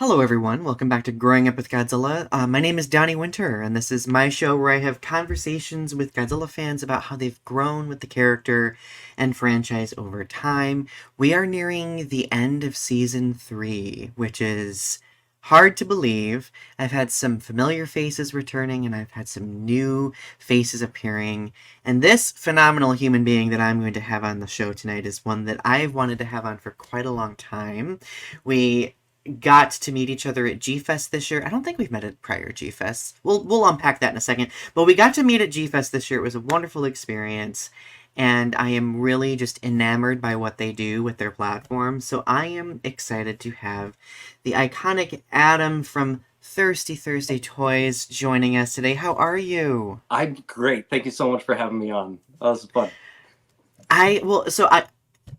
Hello, everyone. Welcome back to Growing Up with Godzilla. My name is Donny Winter, and this is my show where I have conversations with Godzilla fans about how they've grown with the character and franchise over time. We are nearing the end of season 3, which is hard to believe. I've had some familiar faces returning, and I've had some new faces appearing. And this phenomenal human being that I'm going to have on the show tonight is one that I've wanted to have on for quite a long time. We got to meet each other at G-Fest this year. I don't think we've met at prior G-Fests. We'll unpack that in a second. But we got to meet at G-Fest this year. It was a wonderful experience. And I am really just enamored by what they do with their platform. So I am excited to have the iconic Adam from Thirsty Thursday Toys joining us today. How are you? I'm great. Thank you so much for having me on. That was fun.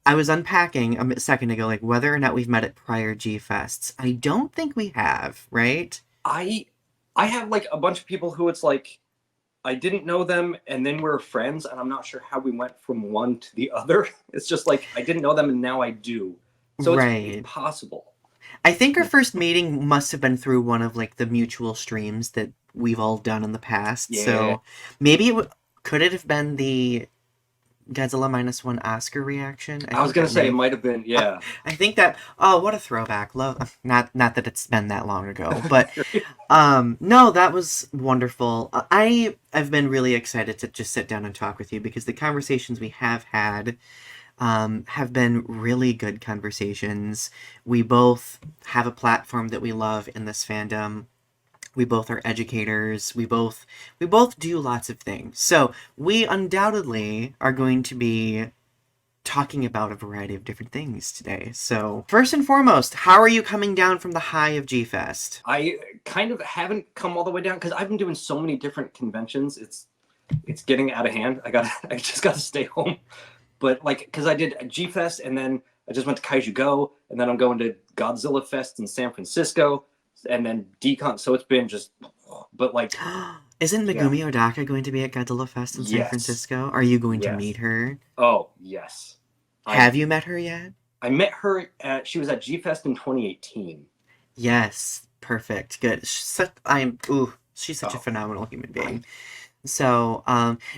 I was unpacking a second ago, like whether or not we've met at prior G Fests. I don't think we have, right? I I have like a bunch of people who it's like I didn't know them and then we're friends and I'm not sure how we went from one to the other. It's just like I didn't know them and now I do. So it's Right. possible. I think our first meeting must have been through one of like the mutual streams that we've all done in the past. Yeah. So maybe could it have been the Godzilla minus one Oscar reaction? I I was think gonna that say it may. might have been, yeah. I think that. Oh, what a throwback! Love. Not that it's been that long ago, but no, that was wonderful. I've been really excited to just sit down and talk with you because the conversations we have had have been really good conversations. We both have a platform that we love in this fandom. We both are educators. We both do lots of things. So we undoubtedly are going to be talking about a variety of different things today. So first and foremost, how are you coming down from the high of G Fest? I kind of haven't come all the way down because I've been doing so many different conventions. It's getting out of hand. I just got to stay home. But like, because I did G Fest and then I just went to Kaiju Go and then I'm going to Godzilla Fest in San Francisco and then Decon. So it's been just, but like, Isn't yeah, Megumi Odaka going to be at Godzilla Fest in San yes, Francisco? Are you going to yes. meet her? Oh, yes. I Have you met her yet? I met her at she was at G Fest in 2018. Yes, perfect, good. She's such a Oh, phenomenal human I being. So,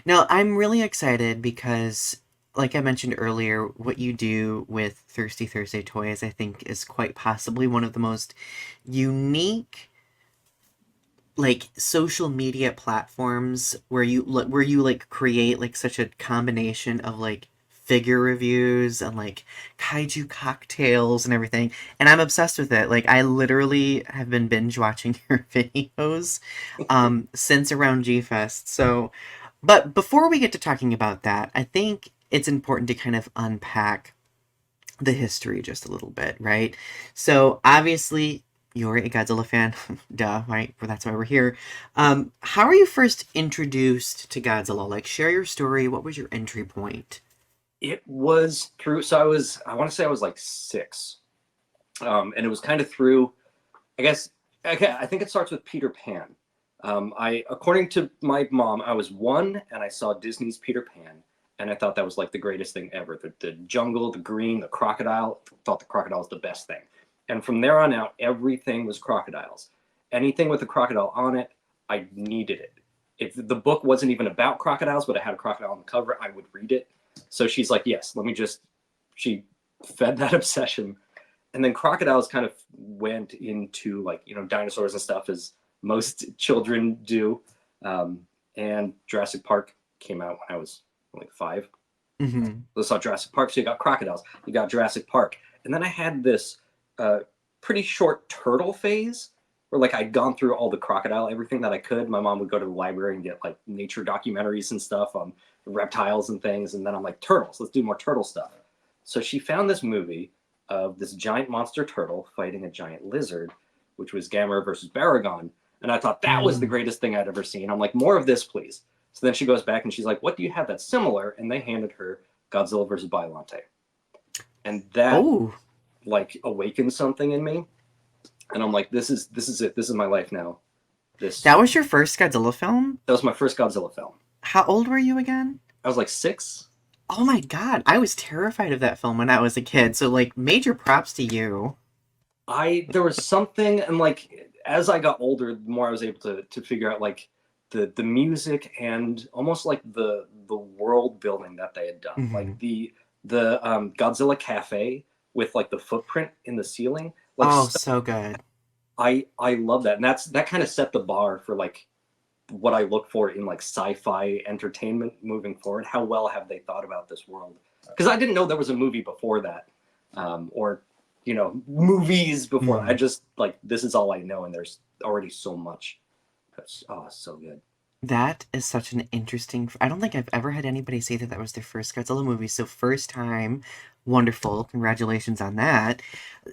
no, I'm really excited because, like I mentioned earlier, what you do with Thirsty Thursday Toys, I think, is quite possibly one of the most unique, like, social media platforms where you like create like such a combination of like figure reviews and like kaiju cocktails and everything. And I'm obsessed with it. Like, I literally have been binge watching your videos since around G Fest. So, but before we get to talking about that, I think it's important to kind of unpack the history just a little bit, right? So obviously you're a Godzilla fan, duh, right? Well, that's why we're here. How are you first introduced to Godzilla? Like, share your story. What was your entry point? It was through. So I want to say I was like 6, and it was kind of through. I guess okay, I think it starts with Peter Pan. According to my mom, I was 1 and I saw Disney's Peter Pan, and I thought that was like the greatest thing ever. The jungle, the green, the crocodile. Thought the crocodile was the best thing, and from there on out, everything was crocodiles. Anything with a crocodile on it, I needed it. If the book wasn't even about crocodiles, but it had a crocodile on the cover, I would read it. So she's like, yes, let me just. She fed that obsession, and then crocodiles kind of went into like dinosaurs and stuff as most children do. And Jurassic Park came out when I was like 5. Mm-hmm. So I saw Jurassic Park, so you got crocodiles, you got Jurassic Park, and then I had this uh, pretty short turtle phase where like I'd gone through all the crocodile everything that I could. My mom would go to the library and get like nature documentaries and stuff on reptiles and things, and then I'm like, turtles, let's do more turtle stuff. So she found this movie of this giant monster turtle fighting a giant lizard, which was Gamera versus Baragon. And I thought that was the Mm. greatest thing I'd ever seen. I'm like, more of this, please. So then she goes back and she's like, what do you have that's similar? And they handed her Godzilla versus Biollante. And that Oh, like awakened something in me. And I'm like, this is it. This is my life now. This that was your first Godzilla film? that was my first Godzilla film. How old were you again? I was like 6. Oh my god, I was terrified of that film when I was a kid. So, like, major props to you. There was something, and like as I got older, the more I was able to figure out like the music and almost like the world building that they had done, like Hmm. the Godzilla cafe with like the footprint in the ceiling, like Oh, so good. I love that, and that kind of set the bar for like what I look for in like sci-fi entertainment moving forward. How well have they thought about this world? Because I didn't know there was a movie before that, or movies before that. I Hmm. just like this is all I know, and there's already so much. That's so good. That is such an interesting. I don't think I've ever had anybody say that that was their first Godzilla movie. So first time, wonderful. Congratulations on that.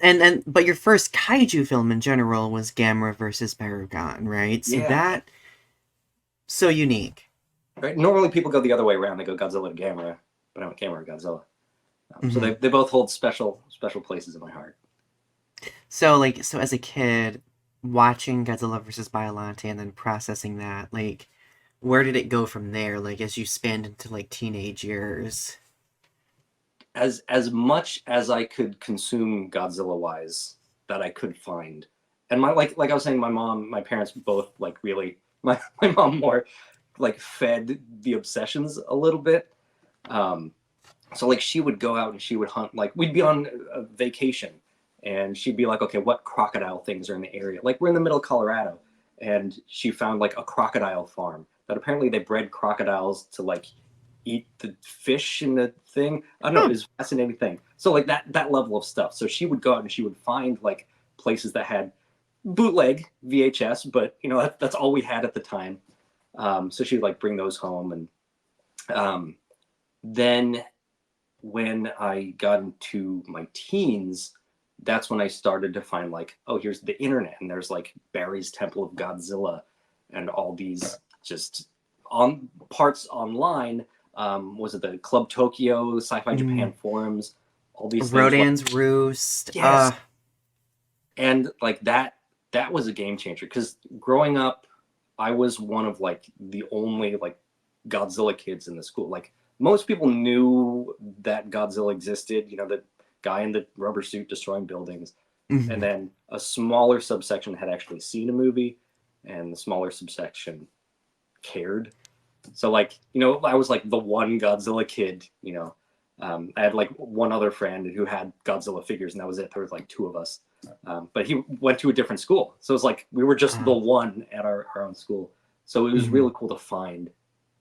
And but your first kaiju film in general was Gamera versus Baragon, right? So Yeah, that so unique. right. Normally people go the other way around. They go Godzilla to Gamera, but I went Gamera to Godzilla. So Hmm. they both hold special places in my heart. So like so as a kid, watching Godzilla versus Biollante and then processing that, like where did it go from there? Like as you spanned into like teenage years. As much as I could consume Godzilla wise that I could find. And my like I was saying, my parents both like really my mom more like fed the obsessions a little bit. Um, so like she would go out and she would hunt. Like we'd be on a vacation, and she'd be like, okay, what crocodile things are in the area? Like we're in the middle of Colorado, and she found like a crocodile farm that apparently they bred crocodiles to like eat the fish in the thing. I don't know. Huh. It's a fascinating thing. So like that level of stuff. So she would go out and she would find like places that had bootleg VHS, but that's all we had at the time. So she would like bring those home, and um, then when I got into my teens, that's when I started to find like, oh, here's the internet, and there's like Barry's Temple of Godzilla, and all these just on parts online. Was it the Club Tokyo, Sci-Fi Mm. Japan forums, all these things? Like, Rodan's Roost. yes, and like that was a game changer because growing up, I was one of like the only like Godzilla kids in the school. Like most people knew that Godzilla existed, the guy in the rubber suit destroying buildings. And Mhm. then a smaller subsection had actually seen a movie, and the smaller subsection cared. So like, I was like the one Godzilla kid, I had like one other friend who had Godzilla figures, and that was it. There was like two of us. But he went to a different school. So it was like we were just the Uh, one at our own school. So it was mhm. really cool to find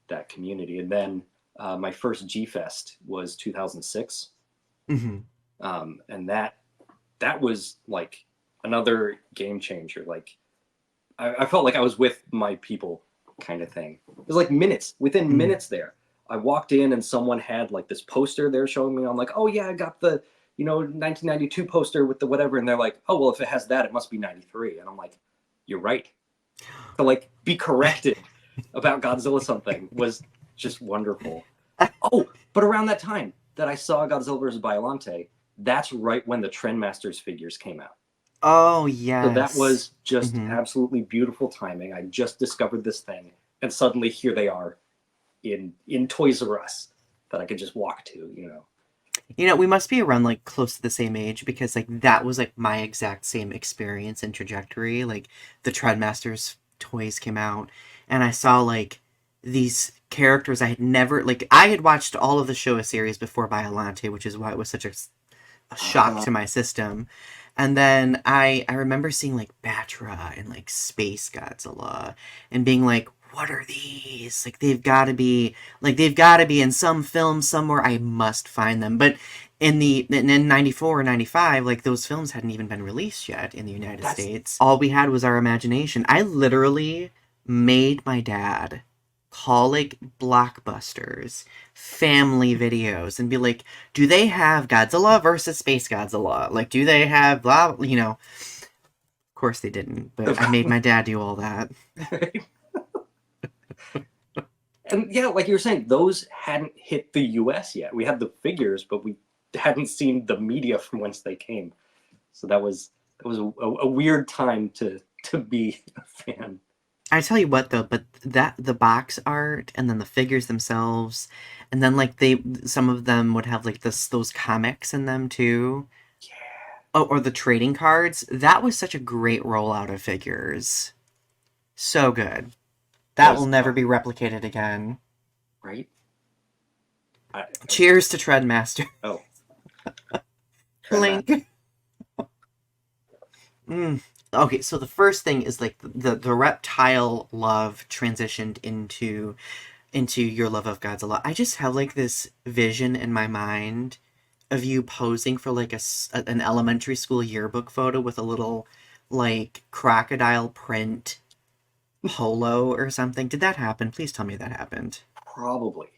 that community. And then my first G Fest was 2006. Mhm. And that was like another game changer. Like I felt like I was with my people kind of thing. It was like minutes, within Mhm. minutes there. I walked in and someone had like this poster they're showing me. I'm like, oh yeah, I got the 1992 poster with the whatever, and they're like, oh well, if it has that, it must be 93. And I'm like, you're right. To like be corrected about Godzilla something was just wonderful. Oh, but around that time that I saw Godzilla vs. Biollante, that's right when the Trendmasters figures came out. Oh, So that yes. was just Mhm. absolutely beautiful timing. I just discovered this thing, and suddenly here they are in Toys R Us that I could just walk to. We must be around like close to the same age because like that was like my exact same experience and trajectory. Like the Treadmasters toys came out and I saw like these characters I had never like I had watched all of the Showa series before Biolante, which is why it was such a shock Uh, to my system. And then I remember seeing like Batra and like Space Godzilla and being like, what are these? Like they've got to be in some film somewhere. I must find them. But in 94 or 95, like those films hadn't even been released yet in the United that's States. All we had was our imagination. I literally made my dad call like blockbusters family videos and be like, do they have Godzilla versus Space Godzilla? Like, do they have blah, Of course they didn't, but I made my dad do all that. and yeah, like you were saying, those hadn't hit the U.S. yet. We had the figures, but we hadn't seen the media from whence they came. So that was a weird time to be a fan. I tell you what though, but that the box art and then the figures themselves, and then like some of them would have like those comics in them too. Oh, or the trading cards. That was such a great rollout of figures. So good. That will Was never be replicated again. right. I Cheers to Treadmaster. oh, Trendmaster. Clink. Mm. Okay, so the first thing is like the reptile love transitioned into your love of Godzilla. I just have like this vision in my mind of you posing for like an elementary school yearbook photo with a little like crocodile print polo or something. Did that happen? Please tell me that happened. Probably.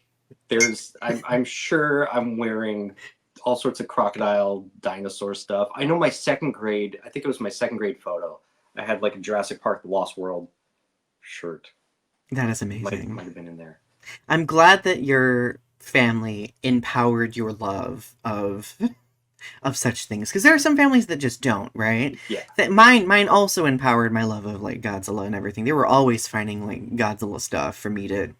I'm sure I'm wearing all sorts of crocodile dinosaur stuff. I know my second grade, I think it was my second grade photo. I had like a Jurassic Park The Lost World shirt. That is Might amazing. have been in there. I'm glad that your family empowered your love of such things because there are some families that just don't, right? Yeah. That mine also empowered my love of like Godzilla and everything. They were always finding like Godzilla stuff for me to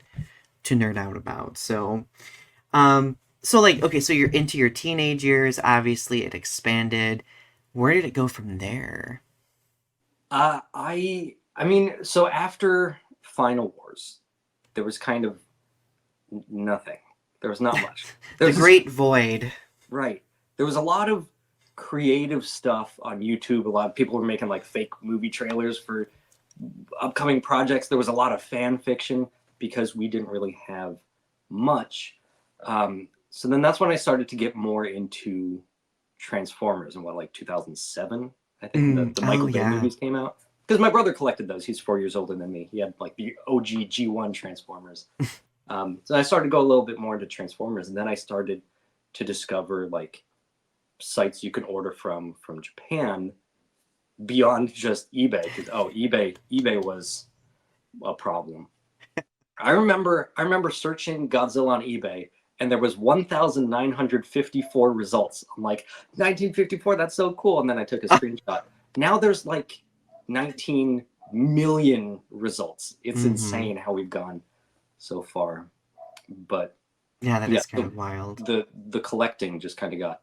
nerd out about. So like okay, so you're into your teenage years, obviously it expanded. Where did it go from there? I mean, so after Final Wars, there was kind of nothing. There was not much. There The was Great Void. right. There was a lot of creative stuff on YouTube. A lot of people were making like fake movie trailers for upcoming projects. There was a lot of fan fiction because we didn't really have much. So then that's when I started to get more into Transformers in what, like 2007, I think, when the Oh Michael Bay yeah. movies came out. Because my brother collected those. He's 4 years older than me. He had like the OG G1 Transformers. So I started to go a little bit more into Transformers, and then I started to discover like sites you can order from Japan beyond just eBay. Because eBay was a problem. I remember searching Godzilla on eBay, and there was 1,954 results. I'm like, 1954, that's so cool. And then I took a screenshot. Now there's like 19 million results. It's Mm-hmm. insane how we've gone so far. But Yeah, that yeah, is kind of wild. the collecting just kind of got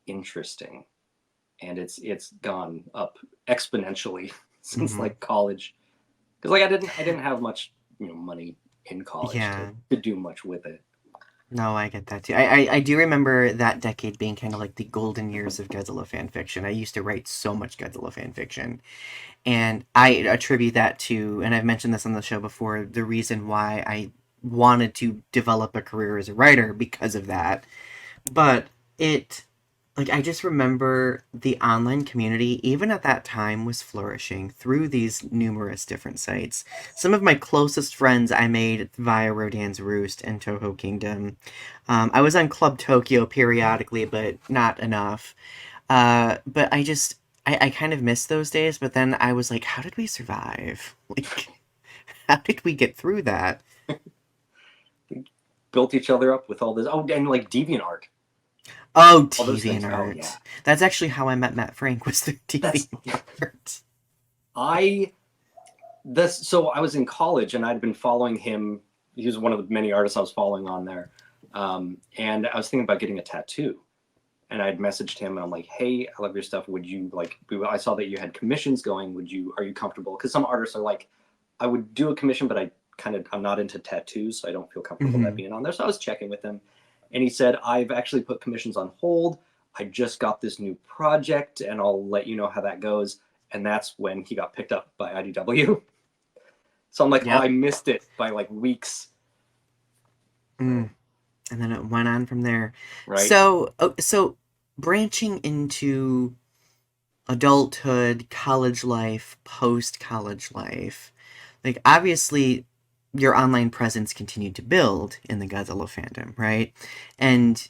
interesting, and it's gone up exponentially since Mm-hmm. like college. Because like I didn't have much money in college Yeah. to do much with it. No, I get that too. I do remember that decade being kind of like the golden years of Godzilla fan fiction. I used to write so much Godzilla fan fiction. And I attribute that to, and I've mentioned this on the show before, the reason why I wanted to develop a career as a writer because of that. But it, like, I just remember the online community, even at that time, was flourishing through these numerous different sites. Some of my closest friends I made via Rodan's Roost and Toho Kingdom. I was on Club Tokyo periodically, but not enough. But I kind of missed those days, but then I was like, how did we survive? Like, how did we get through that? We built each other up with all this. Oh, and like DeviantArt, Oh, all those things. Oh yeah, DeviantArt. That's actually how I met Matt Frank was through that's DeviantArt. I this. So I was in college and I'd been following him. He was one of the many artists I was following on there, and I was thinking about getting a tattoo. And I'd messaged him and I'm like, hey, I love your stuff. Would you like, I saw that you had commissions going. Are you comfortable? Because some artists are like, I would do a commission, but I'm not into tattoos. So I don't feel comfortable that Mm-hmm. being on there. So I was checking with him and he said, I've actually put commissions on hold. I just got this new project and I'll let you know how that goes. And that's when he got picked up by IDW. So I'm like, oh, I Yep. missed it by like weeks. Mm. And then it went on from there. Right. So branching into adulthood, college life, post college life, like obviously your online presence continued to build in the Godzilla fandom, right? And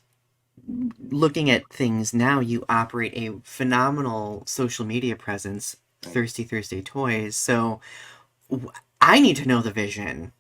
looking at things now, you operate a phenomenal social media presence, Right. Thirsty Thursday Toys. So I need to know the vision.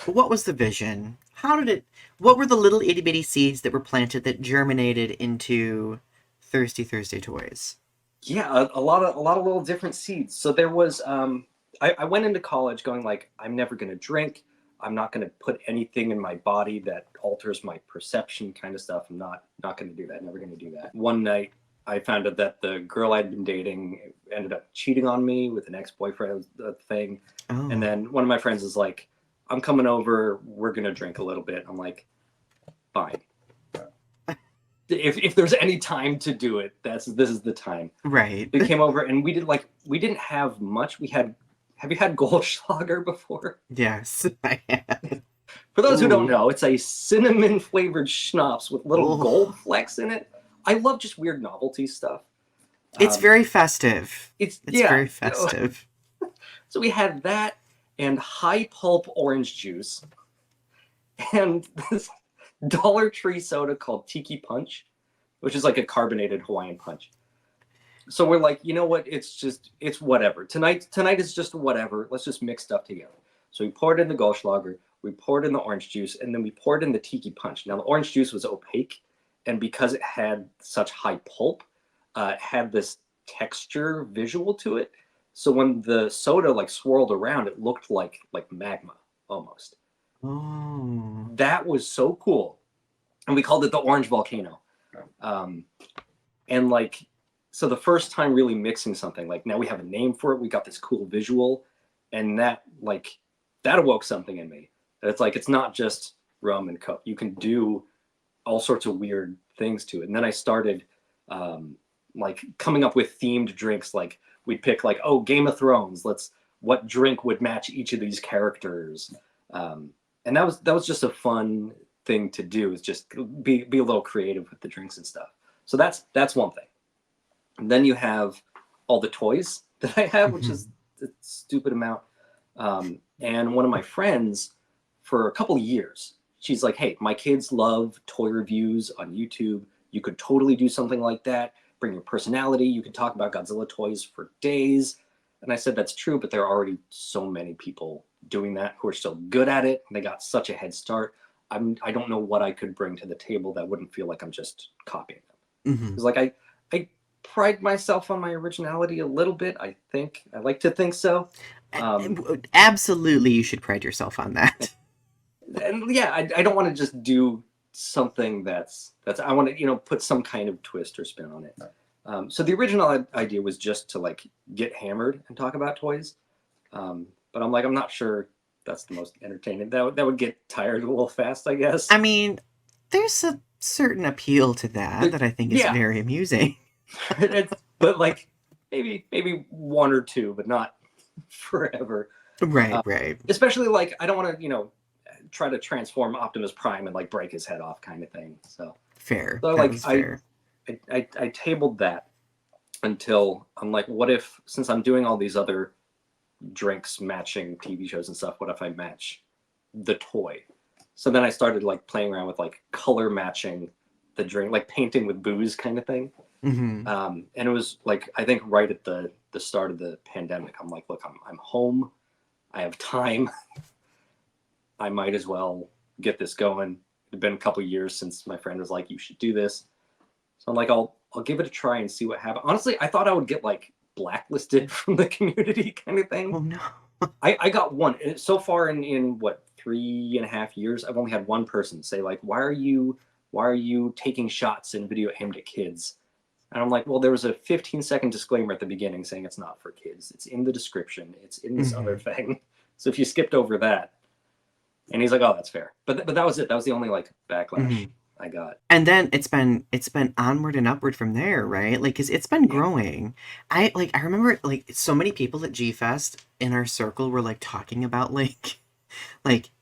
What was the vision? How did it? What were the little itty bitty seeds that were planted that germinated into Thirsty Thursday Toys? Yeah, a lot of little different seeds. So there was I went into college going like I'm never going to drink. I'm not going to put anything in my body that alters my perception kind of stuff. I'm not going to do that. Never going to do that. One night I found out that the girl I'd been dating ended up cheating on me with an ex-boyfriend thing. And Oh, then one of my friends is like, I'm coming over. We're going to drink a little bit. I'm like, fine. If there's any time to do it, this is the time. right. We came over and we didn't have much. Have you had Goldschlager before? Yes, I have. For those who don't Ooh. know, it's a cinnamon flavored schnapps with little gold Oh. flecks in it. I love just weird novelty stuff. It's Um, very festive. it's It's yeah. very festive. So we had that and high pulp orange juice and this Dollar Tree soda called Tiki Punch, which is like a carbonated Hawaiian punch. So we're like, you know what? It's whatever. Tonight is just whatever. Let's just mix stuff together. So we poured in the Goldschlager, we poured in the orange juice, and then we poured in the Tiki Punch. Now the orange juice was opaque, and because it had such high pulp, it had this texture visual to it. So when the soda like swirled around, it looked like magma almost. Oh. That was so cool, and we called it the Orange Volcano. Um, and like, so the first time really mixing something, like now we have a name for it, we got this cool visual, and that awoke something in me. That it's like it's not just rum and coke. You can do all sorts of weird things to it. And then I started like coming up with themed drinks. Like we'd pick like, oh, Game of Thrones. What drink would match each of these characters? Um, and that was just a fun thing to do. Is just be a little creative with the drinks and stuff. So that's one thing. And then you have all the toys that I have, which Mhm. is a stupid amount. And one of my friends, for a couple of years, she's like, "Hey, my kids love toy reviews on YouTube. You could totally do something like that. Bring your personality. You could talk about Godzilla toys for days." And I said, "That's true, but there are already so many people doing that who are still good at it. And they got such a head start. I don't know what I could bring to the table that wouldn't feel like I'm just copying them." Mhm. Because like I pride myself on my originality a little bit. I like to think so. Um, Absolutely, you should pride yourself on that. and yeah, I don't want to just do something that's I want to put some kind of twist or spin on it. So the original idea was just to like get hammered and talk about toys. But I'm not sure that's the most entertaining. That would get tired a little fast, I guess. I mean, there's a certain appeal to that I think is Yeah, very amusing. but like maybe one or two, but not forever. Right, right. Especially like I don't want to try to transform Optimus Prime and like break his head off kind of thing. So Fair. so That like was fair. I tabled that until I'm like, what if since I'm doing all these other drinks matching TV shows and stuff, what if I match the toy? So then I started like playing around with like color matching the drink, like painting with booze kind of thing. Mhm. And it was like I think right at the start of the pandemic, I'm like, look, I'm home, I have time, I might as well get this going. It'd been a couple years since my friend was like, you should do this. So I'm like, I'll give it a try and see what happens. Honestly, I thought I would get like blacklisted from the community kind of thing. Oh no. I got one so far in what 3.5 years. I've only had one person say like, why are you taking shots in video aimed at kids? And I'm like, well, there was a 15-second disclaimer at the beginning saying it's not for kids. It's in the description. It's in this other Mhm. thing. So if you skipped over that, and he's like, oh, that's fair. But that was it. That was the only like backlash Mhm. I got. And then it's been onward and upward from there, right? Like, 'cause it's been Yeah. growing. I remember like so many people at G Fest in our circle were like talking about like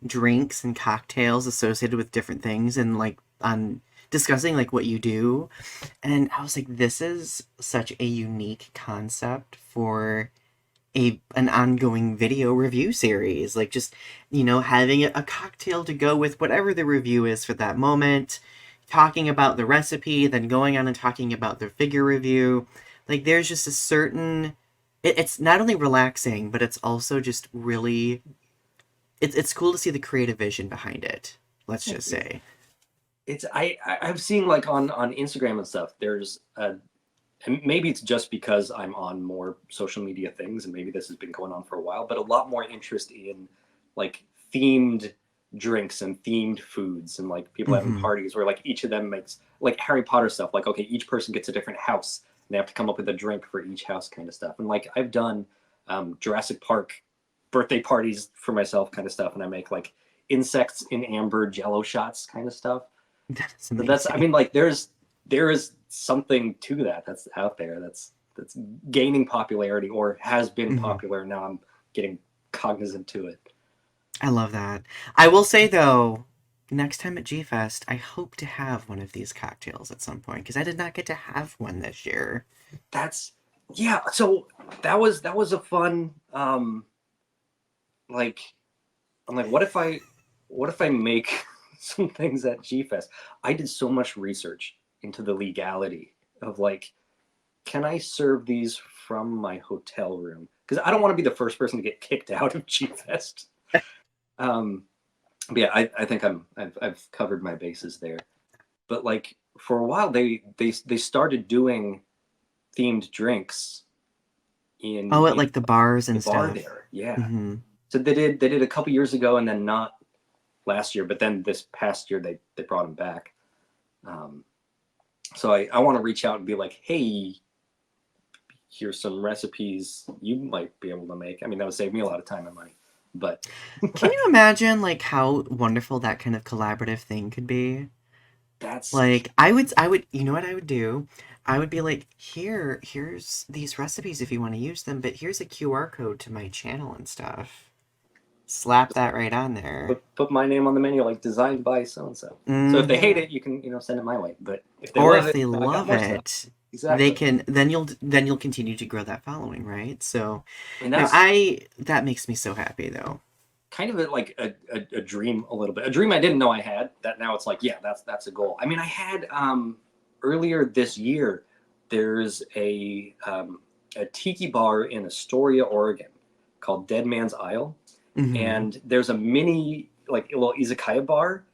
drinks and cocktails associated with different things and like on discussing like what you do. And I was like, this is such a unique concept for an ongoing video review series. Like just, having a cocktail to go with whatever the review is for that moment, talking about the recipe, then going on and talking about the figure review. Like there's just a certain it's not only relaxing, but it's also just really it's cool to see the creative vision behind it. Let's Thank just you. say. It's I've seen like on Instagram and stuff. There's and maybe it's just because I'm on more social media things, and maybe this has been going on for a while, but a lot more interest in like themed drinks and themed foods, and like people having Mm-hmm. parties where like each of them makes like Harry Potter stuff. Like, okay, each person gets a different house, and they have to come up with a drink for each house, kind of stuff. And like I've done Jurassic Park birthday parties for myself, kind of stuff, and I make like insects in amber Jello shots, kind of stuff. That's So that's, I amazing. mean, like there is something to that that's out there that's gaining popularity or has been Mm-hmm. popular. Now I'm getting cognizant to it. I love that. I will say though, next time at G Fest, I hope to have one of these cocktails at some point because I did not get to have one this year. That's yeah. So that was a fun like I'm like, what if I make some things at G Fest? I did so much research into the legality of like, can I serve these from my hotel room? Because I don't want to be the first person to get kicked out of G Fest. Um, but yeah, I think I've covered my bases there. But like for a while, they started doing themed drinks Oh, at in like the bars the and bar stuff. there. Yeah. Mm-hmm. So they did a couple years ago, and then not last year, but then this past year they brought him back. Um, so I want to reach out and be like, hey, here's some recipes you might be able to make. I mean, that would save me a lot of time and money, but Can you imagine like how wonderful that kind of collaborative thing could be? that's Like you know what I would do? I would be like, here's these recipes if you want to use them, but here's a QR code to my channel and stuff. Slap that right on there. put my name on the menu, like designed by so and so. So if they hate Mm-hmm. it, you can send it my way. But if they Or love if it, they I got love more stuff. it, they Exactly. can then you'll continue to grow that following, right? So And no, that's I that makes me so happy though. kind of like a dream a little bit. A dream I didn't know I had. That now it's like, yeah, that's a goal. I mean, I had earlier this year. There's a tiki bar in Astoria, Oregon, called Dead Man's Isle, Mm-hmm. and there's a mini like a little izakaya bar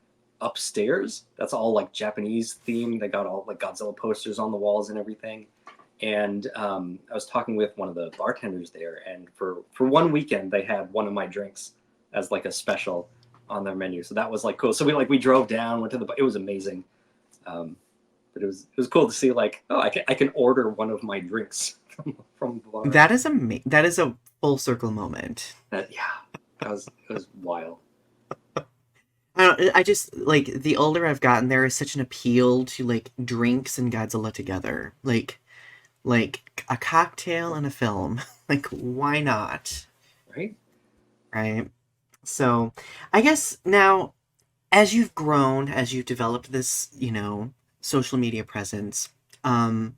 upstairs. That's all like Japanese themed. They got all like Godzilla posters on the walls and everything. And I was talking with one of the bartenders there, and for one weekend they had one of my drinks as like a special on their menu. So that was like cool. So we drove down, went to the. It was amazing, but it was cool to see like, oh, I can order one of my drinks from the bar. That is a full circle moment. That yeah, it was wild. I just like the older I've gotten, there is such an appeal to like drinks and Godzilla together. Like a cocktail and a film. Like why not? Right? Right? So, I guess now as you've grown, as you've developed this, social media presence, um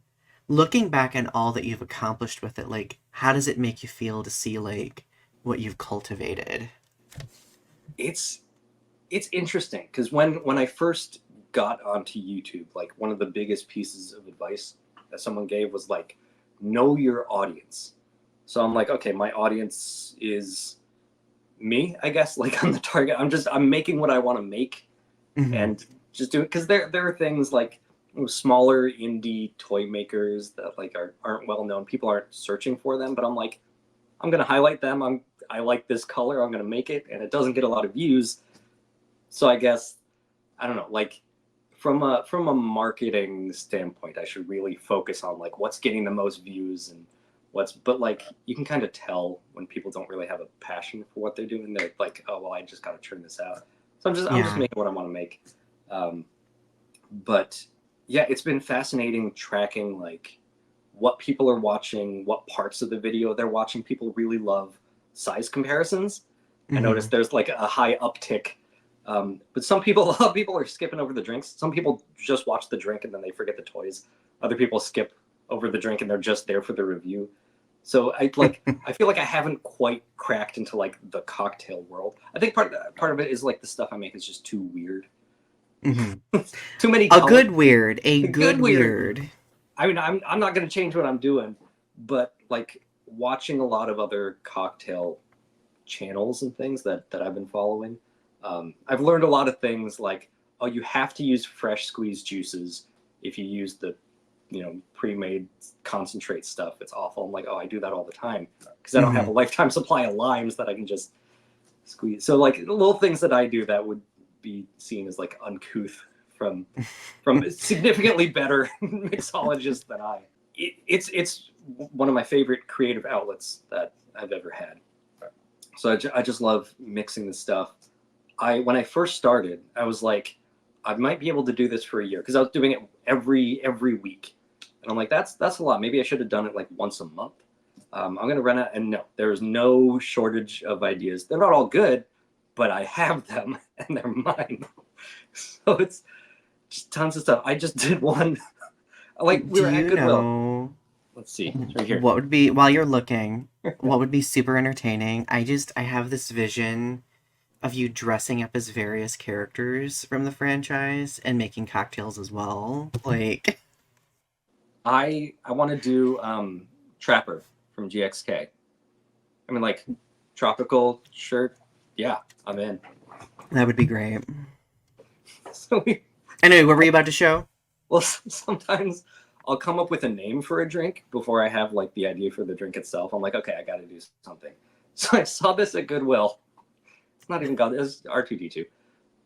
looking back on all that you've accomplished with it, like how does it make you feel to see like what you've cultivated? It's it's interesting because when I first got onto YouTube, like one of the biggest pieces of advice that someone gave was like, know your audience. So I'm like, okay, my audience is me, I guess. Like I'm the target. I'm making what I want to make Hmm. and just do it because there are things like smaller indie toy makers that like aren't well known. People aren't searching for them, but I'm like, I'm gonna highlight them. I like this color. I'm gonna make it, and it doesn't get a lot of views. So I guess I don't know, like from a marketing standpoint, I should really focus on like what's getting the most views and what's but like you can kind of tell when people don't really have a passion for what they're doing. They're like, oh well, I just got to turn this out. So I'm just Yeah. making what I want to make. Um, but yeah, it's been fascinating tracking like what people are watching, what parts of the video they're watching. People really love size comparisons. I noticed Hmm. there's like a high uptick, but some people, a lot of people are skipping over the drinks. Some people just watch the drink and then they forget the toys. Other people skip over the drink and they're just there for the review. So I feel like I haven't quite cracked into like the cocktail world. I think part of it is like the stuff I make is just too weird, Hmm. too many A colors, good weird, a good good weird. weird. I mean, I'm not going to change what I'm doing, but like watching a lot of other cocktail channels and things that I've been following, I've learned a lot of things like, oh, you have to use fresh squeezed juices. If you use the, pre-made concentrate stuff, it's awful. I'm like, oh, I do that all the time because I don't have a Hmm. lifetime supply of limes that I can just squeeze. So like little things that I do that would be seen as like uncouth from significantly better mixologists than I. It's one of my favorite creative outlets that I've ever had. So I just love mixing this stuff. When I first started, I was like, I might be able to do this for a year because I was doing it every week, and I'm like, that's a lot. Maybe I should have done it like once a month. I'm gonna run out, and no, there's no shortage of ideas. They're not all good, but I have them and they're mine. So it's just tons of stuff. I just did one. Like we Do were at you Goodwill. know Let's see, it's right here. what would be, while you're looking, what would be super entertaining? I have this vision of you dressing up as various characters from the franchise and making cocktails as well. Like, I want to do Trapper from GXK. I mean, like tropical shirt. Yeah, I'm in. that would be great. So Anyway, what were you about to show? well, sometimes I'll come up with a name for a drink before I have like the idea for the drink itself. I'm like, okay, I got to do something. So I saw this at Goodwill. It's not even God. It's R2D2,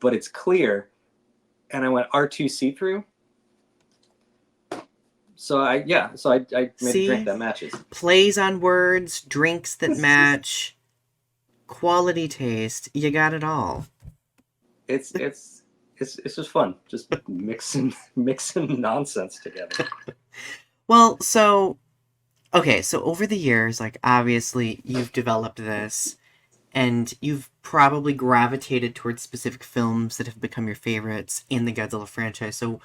but it's clear, and I went R2 see-through. So I made a drink See? that matches. Plays on words, drinks that match, quality taste. You got it all. It's just fun, just mixing nonsense together. Well, so, okay, so over the years, like, obviously, you've developed this, and you've probably gravitated towards specific films that have become your favorites in the Godzilla franchise. So,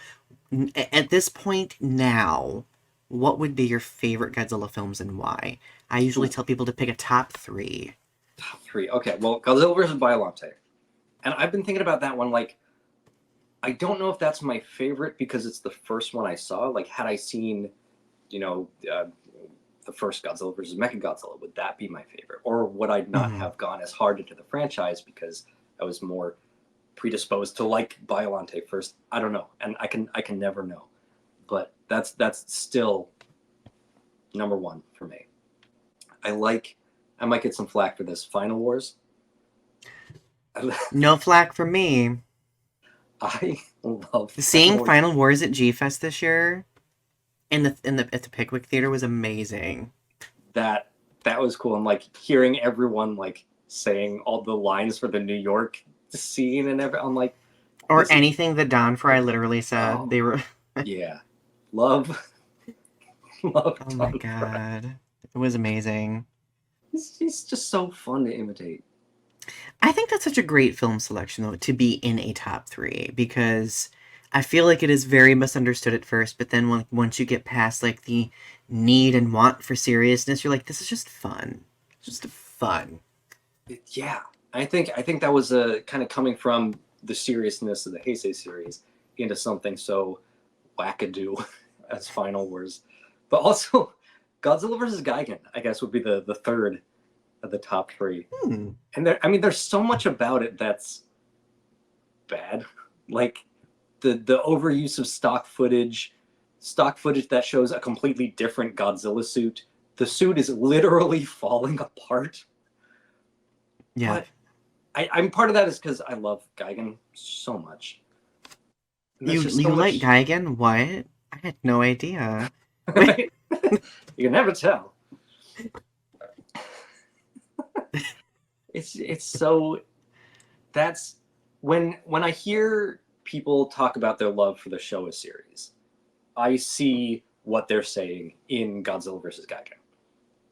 at this point now, what would be your favorite Godzilla films and why? I usually Ooh, tell people to pick a top three. top three. Okay, well, Godzilla versus Biollante, and I've been thinking about that one. Like, I don't know if that's my favorite because it's the first one I saw. Like, had I seen, you know, the first Godzilla versus Mechagodzilla, would that be my favorite, or would I not Mm-hmm. have gone as hard into the franchise because I was more predisposed to like Biollante first? I don't know, and I can never know. But that's still number one for me. I like. I might get some flack for this. Final Wars. No flack from me. I love Final Seeing Wars. Final Wars at G Fest this year at the Pickwick Theater was amazing. That was cool. And like hearing everyone like saying all the lines for the New York scene and everything. I'm like, Or this is anything that Don Fry literally said. oh They were yeah, love love oh my Tom Pratt. god. It was amazing. He's just so fun to imitate. I think that's such a great film selection, though, to be in a top three because I feel like it is very misunderstood at first, but then once you get past like the need and want for seriousness, you're like, this is just fun, just fun. Yeah, I think that was a kind of coming from the seriousness of the Heisei series into something so wackadoo as Final Wars, but also Godzilla versus Gigan. I guess would be the third of the top three. Hmm. And I mean, there's so much about it that's bad, like the overuse of stock footage that shows a completely different Godzilla suit. The suit is literally falling apart. Yeah, But I'm part of that is because I love Gigan so much. And there's just so you like much. Gigan? What? I had no idea. Wait, Right? You can never tell. It's so that's when I hear people talk about their love for the Showa series, I see what they're saying in Godzilla versus Gigan.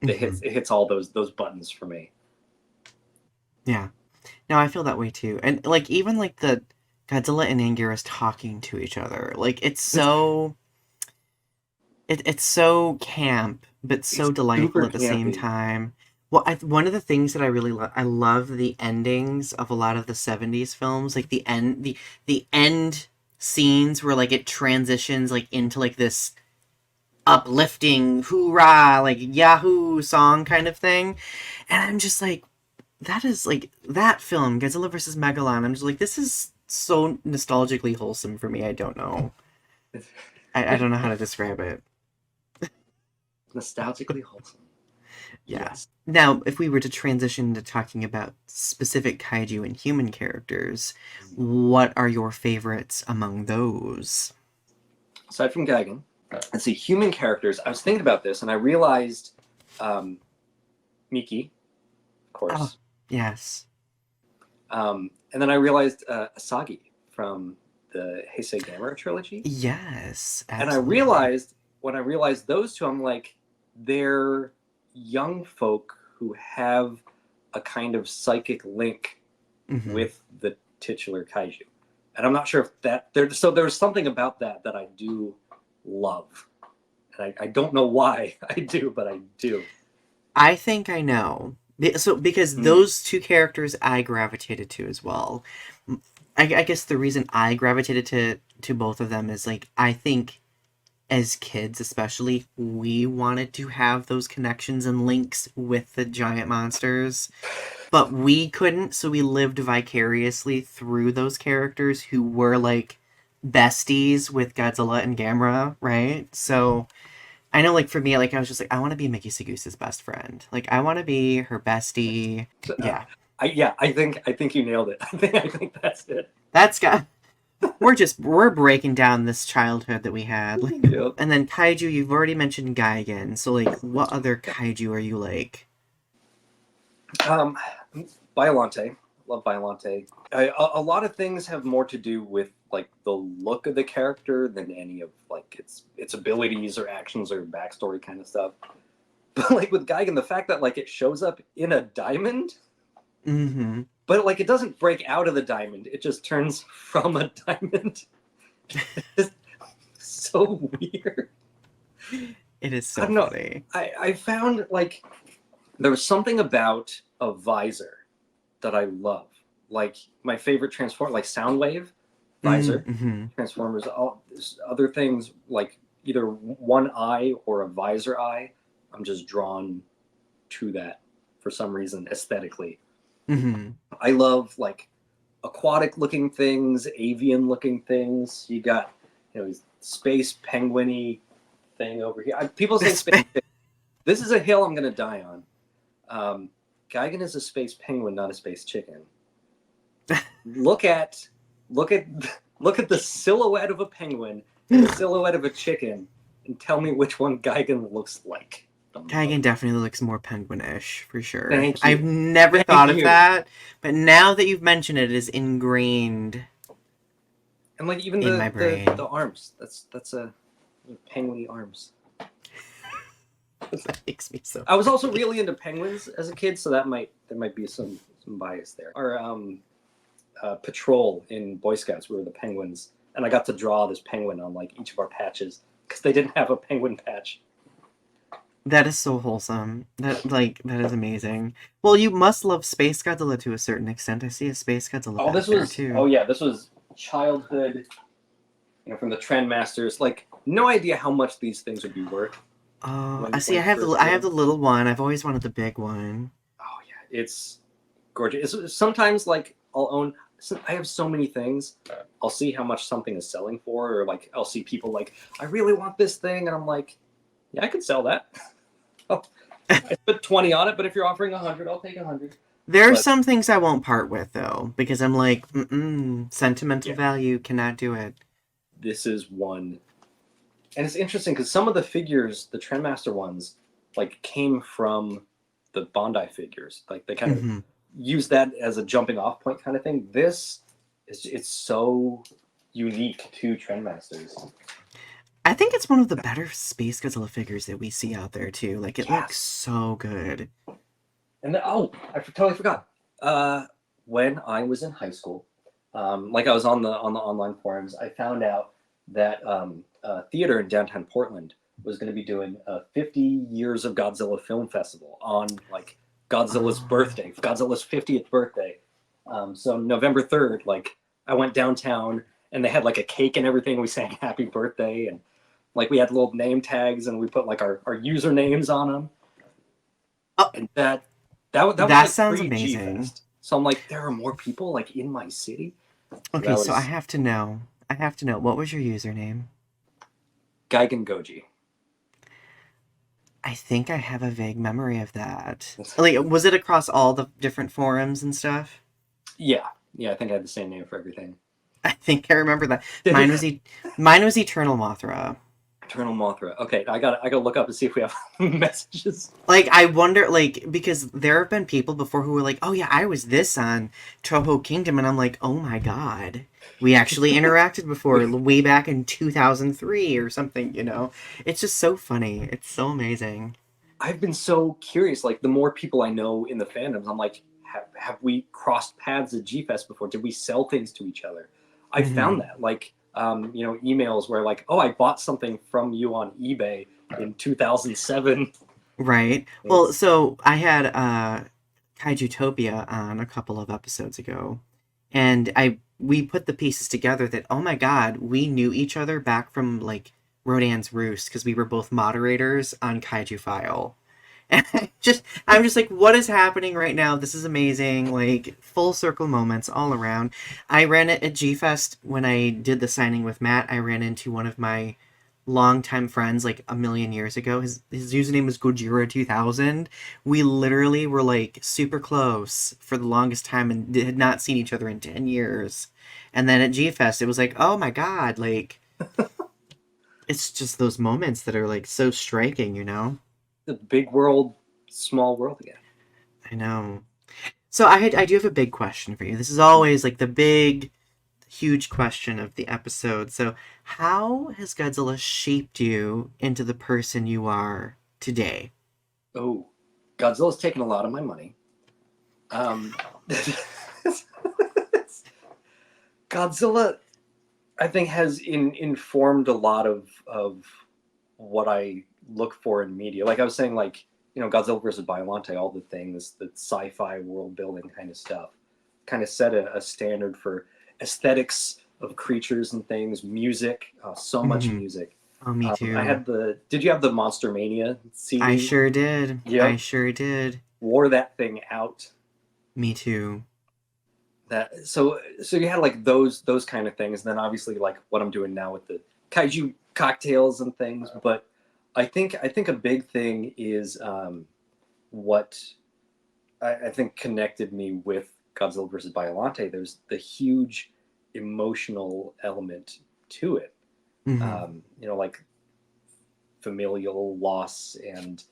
mhm. It hits all those buttons for me. Yeah. No, I feel that way too. And like even like the Godzilla and Anguirus talking to each other, like it's so camp, but so It's delightful super at the same campy. time. Well, one of the things that I really love, I love the endings of a lot of the '70s films, like the end scenes where like it transitions like into like this uplifting hoorah like Yahoo song kind of thing, and I'm just like, that is like that film Godzilla versus Megalon. I'm just like, this is so nostalgically wholesome for me. I don't know. I don't know how to describe it. Nostalgically wholesome. Yeah. Yes. Now, if we were to transition to talking about specific kaiju and human characters, what are your favorites among those? Aside from Gigan, let's see, human characters. I was thinking about this and I realized um, Miki, of Oh, course. yes. And then I realized Asagi from the Heisei Gamera trilogy. Yes, And I absolutely. realized when I realized those two, I'm like, they're young folk who have a kind of psychic link Hmm. with the titular kaiju. And I'm not sure if that there. So there's something about that that I do love, and I don't know why I do, but I do. I think I know. So, because Mm. those two characters I gravitated to as well. I guess the reason I gravitated to both of them is like I think as kids especially we wanted to have those connections and links with the giant monsters, but we couldn't, so we lived vicariously through those characters who were like besties with Godzilla and Gamera, right? So I know, like, for me, like, I was just like, I want to be Mickey Segusa's best friend. Like, I want to be her bestie. So, Yeah, I think you nailed it. I think that's it. that's got. We're breaking down this childhood that we had. Like, Yep. and then kaiju. You've already mentioned Gigan. So, like, what other kaiju are you like? Um, Biolante, love Biolante. A lot of things have more to do with like the look of the character than any of like its abilities or actions or backstory kind of stuff. But like with Gigan, the fact that like it shows up in a diamond, Mm-hmm. but like it doesn't break out of the diamond, it just turns from a diamond. It's so weird. It is I so don't know. funny. I found like there was something about a visor that I love. Like my favorite transform, like Soundwave visor, Mm-hmm. Transformers, all other things like either one eye or a visor eye. I'm just drawn to that for some reason aesthetically. Mm-hmm. I love like aquatic looking things, avian looking things. You got space penguiny thing over here. People say space. This is a hill I'm gonna die on. Gigan is a space penguin, not a space chicken. Look at look at look at the silhouette of a penguin and the silhouette of a chicken, and tell me which one Gigan looks like the Gigan most. definitely looks more penguinish for sure. Thank I've you, never thank thought of you. that, but now that you've mentioned it, it is ingrained And like even in the my the brain. the arms. That's a penguin arms. That makes me so I was also happy. really into penguins as a kid, so there might be some bias there. Our patrol in Boy Scouts, we were the penguins, and I got to draw this penguin on like each of our patches because they didn't have a penguin patch. That is so wholesome. That is amazing. Well, you must love Space Godzilla to a certain extent. I see a Space Godzilla Oh, back there too. this was childhood, from the Trendmasters. Like, no idea how much these things would be worth Oh, I when see. you first I see have them. the little one. I've always wanted the big one. Oh yeah, it's gorgeous. Sometimes like I'll own. I have so many things. I'll see how much something is selling for, or like I'll see people like, I really want this thing, and I'm like, yeah, I could sell that. Oh, I put 20 on it, but if you're offering 100, I'll take 100. There are But some things I won't part with though, because I'm like, sentimental yeah, value cannot do it. this is one. And it's interesting because some of the figures, the Trendmaster ones, like came from the Bondi figures. Like they kind of Hmm. use that as a jumping off point kind of thing. This is it's so unique to Trendmasters. I think it's one of the better Space Godzilla figures that we see out there too. Like it looks Yes. so good. And then, oh, I totally forgot. When I was in high school, like I was on the online forums, I found out that a theater in downtown Portland was going to be doing a 50 years of Godzilla film festival on like Godzilla's Oh, birthday, Godzilla's 50th birthday. So November 3rd, like I went downtown and they had like a cake and everything. We sang happy birthday and like we had little name tags and we put like our usernames on them. oh, And that was that like sounds pre G amazing. Fest. So I'm like, there are more people like in my city. So Okay, that so I was have to know. I have to know. What was your username? Geigen Goji. I think I have a vague memory of that. Like, was it across all the different forums and stuff? Yeah, yeah, I think I had the same name for everything. I think I remember that. Did it? Mine was Eternal Mothra. Eternal Mothra. Okay, I gotta look up and see if we have messages. Like, I wonder, like, because there have been people before who were like, oh yeah, I was this on Toho Kingdom, and I'm like, oh my god. We actually interacted before, way back in 2003 or something, you know? It's just so funny. It's so amazing. I've been so curious. Like, the more people I know in the fandoms, I'm like, have we crossed paths at G Fest before? Did we sell things to each other? I found Hmm. that, like, emails where like, oh, I bought something from you on eBay in 2007. Right. Well, It's so I had Kaijutopia on a couple of episodes ago, and I we put the pieces together that oh my god, we knew each other back from like Rodan's Roost because we were both moderators on Kaiju File. And I'm just like, what is happening right now? This is amazing. Like full circle moments all around. I ran it at G Fest when I did the signing with Matt. I ran into one of my longtime friends like a million years ago. His username was Gojira 2000. We literally were like super close for the longest time and had not seen each other in 10 years. And then at G Fest, it was like, oh my god, like it's just those moments that are like so striking, you know? the big world, small world again. I know. So I do have a big question for you. This is always like the big, huge question of the episode. So how has Godzilla shaped you into the person you are today? Oh, Godzilla's taken a lot of my money. Um, Godzilla, I think, has informed a lot of what I look for in media. Like I was saying, like, Godzilla versus Biollante, all the things, the sci-fi world building kind of stuff, kind of set a standard for aesthetics of creatures and things, music, so much Hmm. music. Oh, me I too. had did you have the Monster Mania I CD? sure did. I Yep. sure did. Wore that thing out. Me too. So you had like those kind of things, and then obviously like what I'm doing now with the kaiju cocktails and things. But I think a big thing is what I think connected me with Godzilla versus Biollante. There's the huge emotional element to it. Hmm. Like familial loss and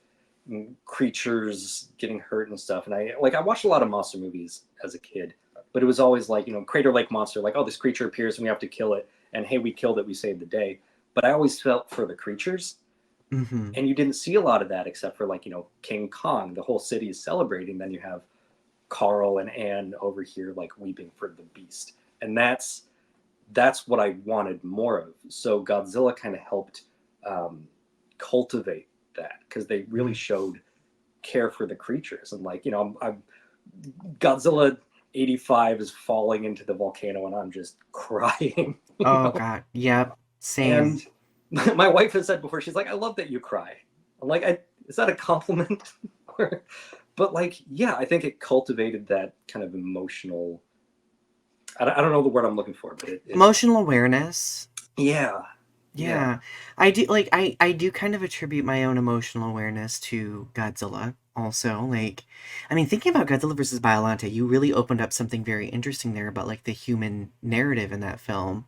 creatures getting hurt and stuff. And I watched a lot of monster movies as a kid, but it was always like, Crater Lake Monster, like, oh, this creature appears and we have to kill it, and hey, we killed it, we saved the day. But I always felt for the creatures, Hmm. and you didn't see a lot of that except for like, King Kong. The whole city is celebrating. Then you have Carl and Anne over here like weeping for the beast, and that's what I wanted more of. So Godzilla kind of helped um, cultivate that because they really showed care for the creatures. And like, I'm Godzilla 85 is falling into the volcano and I'm just crying, Oh god. Yep. Same. And my wife has said before, she's like, I love that you cry. I'm like, is that a compliment? But like, yeah, I think it cultivated that kind of emotional. I don't know the word I'm looking for, but it Emotional awareness. yeah, yeah. Yeah, I do like I do kind of attribute my own emotional awareness to Godzilla also. Like, I mean, thinking about Godzilla versus Biollante, you really opened up something very interesting there about like the human narrative in that film.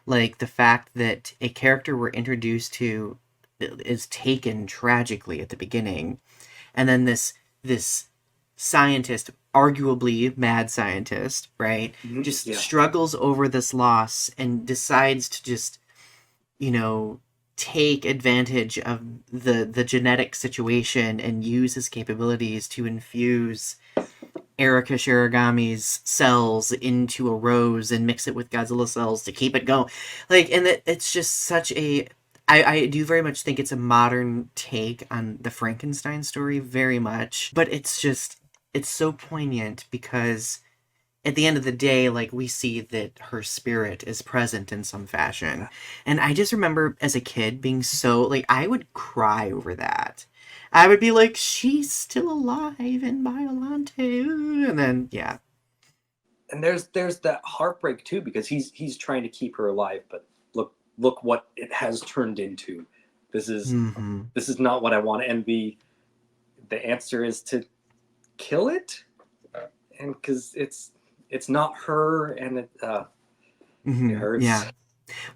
Like the fact that a character we're introduced to is taken tragically at the beginning, and then this scientist, arguably mad scientist, right, just Yeah. struggles over this loss and decides to just you know, take advantage of the genetic situation and use his capabilities to infuse Erika Shiragami's cells into a rose and mix it with Godzilla cells to keep it going. Like, and it's just such a. I do very much think it's a modern take on the Frankenstein story, very much. But it's just, it's so poignant because at the end of the day, like we see that her spirit is present in some fashion. And I just remember as a kid being so like I would cry over that. I would be like, she's still alive in Biolante. And then yeah. And there's that heartbreak too because he's trying to keep her alive, but look what it has turned into. This is Mm-hmm. this is not what I want. And the answer is to kill it, and because it's not her, and it Mm-hmm. hurts. Yeah.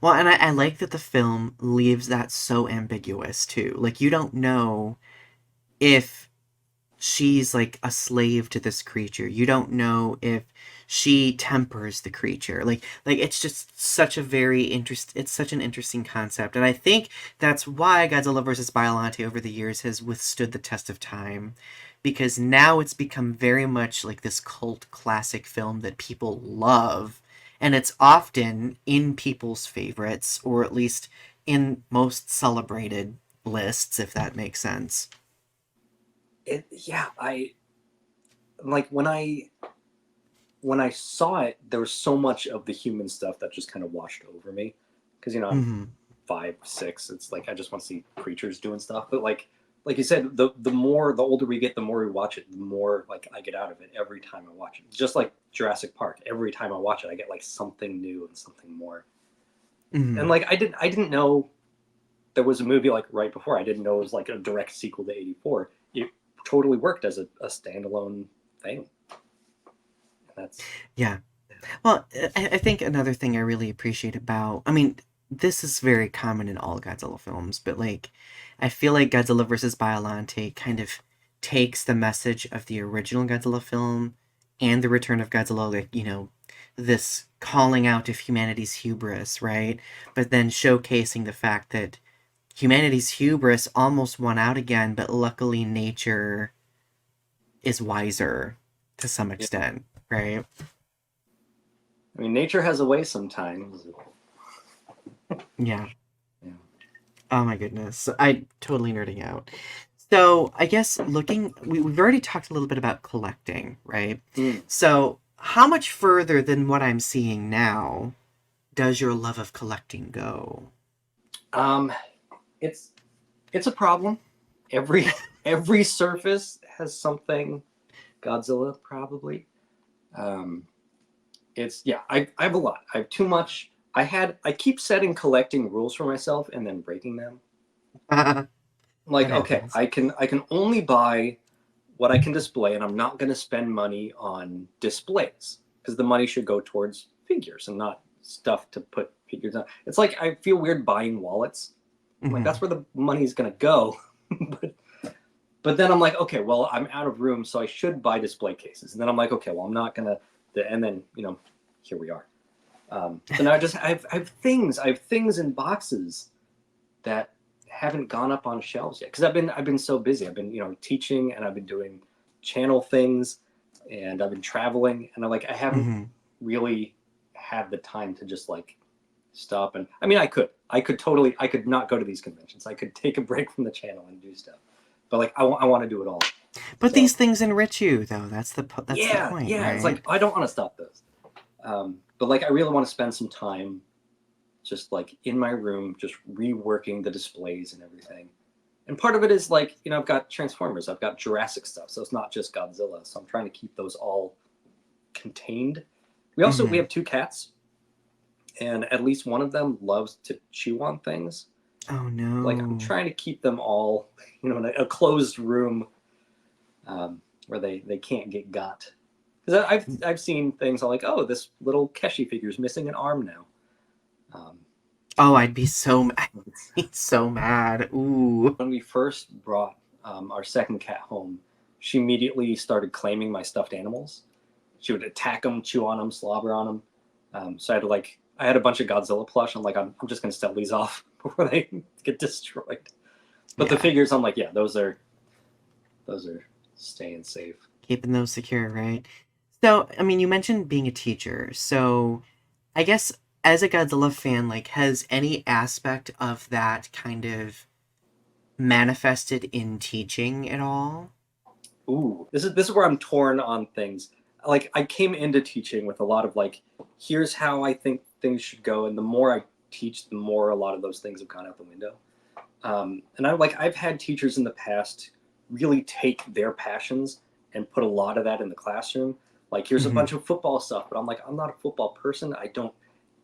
Well, and I like that the film leaves that so ambiguous too. Like you don't know if she's like a slave to this creature. You don't know if she tempers the creature. Like it's just such a very it's such an interesting concept. And I think that's why Godzilla vs. Biollante over the years has withstood the test of time because now it's become very much like this cult classic film that people love and it's often in people's favorites or at least in most celebrated lists if that makes sense. Yeah, I like when I saw it, there was so much of the human stuff that just kind of washed over me. Because I'm Mhm. 5, 6. It's like I just want to see creatures doing stuff. But like you said, the older we get, the more we watch it, the more like I get out of it every time I watch it. Just like Jurassic Park, every time I watch it, I get like something new and something more. And Mhm. like I didn't know there was a movie like right before. I didn't know it was like a direct sequel to '84. It totally worked as a standalone thing. And that's Yeah. Well, I think another thing I really appreciate about, I mean, this is very common in all Godzilla films, but like, I feel like Godzilla vs. Biollante kind of takes the message of the original Godzilla film and the Return of Godzilla, like, this calling out of humanity's hubris, right? But then showcasing the fact that humanity's hubris almost won out again, but luckily nature is wiser to some yeah. extent, right? I mean, nature has a way sometimes. Yeah. Yeah. Oh my goodness. I totally nerding out. So I guess we've already talked a little bit about collecting, right? Mm. So how much further than what I'm seeing now does your love of collecting go? Um, it's it's a problem. Every every surface has something Godzilla probably. Um, it's yeah. I have a lot. I have too much. I keep setting collecting rules for myself and then breaking them. That Like okay, happens. I can only buy what I can display, and I'm not going to spend money on displays because the money should go towards figures and not stuff to put figures on. It's like I feel weird buying wallets. I'm like Hmm. that's where the money's going to go, but but then I'm like, okay, well, I'm out of room, so I should buy display cases. And then I'm like, okay, well, I'm not gonna. And then here we are. So now I have things in boxes that haven't gone up on shelves yet because I've been so busy. I've been teaching and I've been doing channel things and I've been traveling and I haven't Hmm. really had the time to just like stop and I mean I could not go to these conventions. I could take a break from the channel and do stuff, but like I want to do it all. But So these things enrich you, though. That's the yeah, point, yeah, it's right? like I don't want to stop those. But like I really want to spend some time just like in my room, just reworking the displays and everything. And part of it is like, I've got Transformers, I've got Jurassic stuff, so it's not just Godzilla. So I'm trying to keep those all contained. We Hmm. have two cats, and at least one of them loves to chew on things. Oh Like I'm no. trying to keep them all, in a closed room where they can't get got. Because I've seen things like, oh, this little Keshi figure's missing an arm now. Um, Oh, and I'd be so mad. He's so mad. Ooh. when we first brought our second cat home, she immediately started claiming my stuffed animals. She would attack them, chew on them, slobber on them. So I had a bunch of Godzilla plush. I'm like, I'm just gonna sell these off before they get destroyed. But the Yeah. figures, I'm like, yeah, those are staying safe. Keeping those secure, right? So, I mean, you mentioned being a teacher. So, I guess as a Godzilla fan, like, has any aspect of that kind of manifested in teaching at all? Ooh, this is where I'm torn on things. Like I came into teaching with a lot of like, here's how I think things should go, and the more I teach, the more a lot of those things have gone out the window. And I've had teachers in the past really take their passions and put a lot of that in the classroom. Like here's a Hmm. bunch of football stuff, but I'm like I'm not a football person. I don't